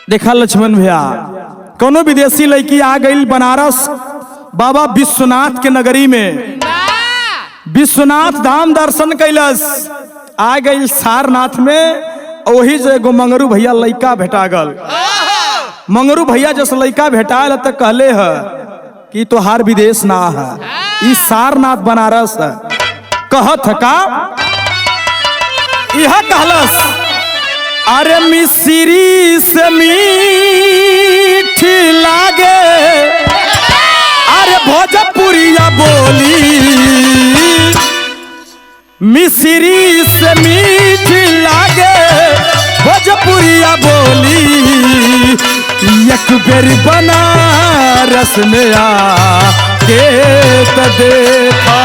देखा लक्ष्मण भैया, कोनो विदेशी लड़की आ गई बनारस बाबा विश्वनाथ के नगरी में, विश्वनाथ धाम दर्शन कैलस, आ गई सारनाथ में। वही जो एगो मंगरू भैया लड़का भेटा गल। मंगरू भैया जस लड़का भेटाल तो कहले है कि तोहार विदेश ना है, ई सारनाथ बनारस है। कहत है का यह कहलस, अरे मिश्री से मीठी लागे, अरे भोजपुरिया बोली, मिश्री से मीठी लागे भोजपुरिया बोली, एक बेर बनारस में आके तो देखा।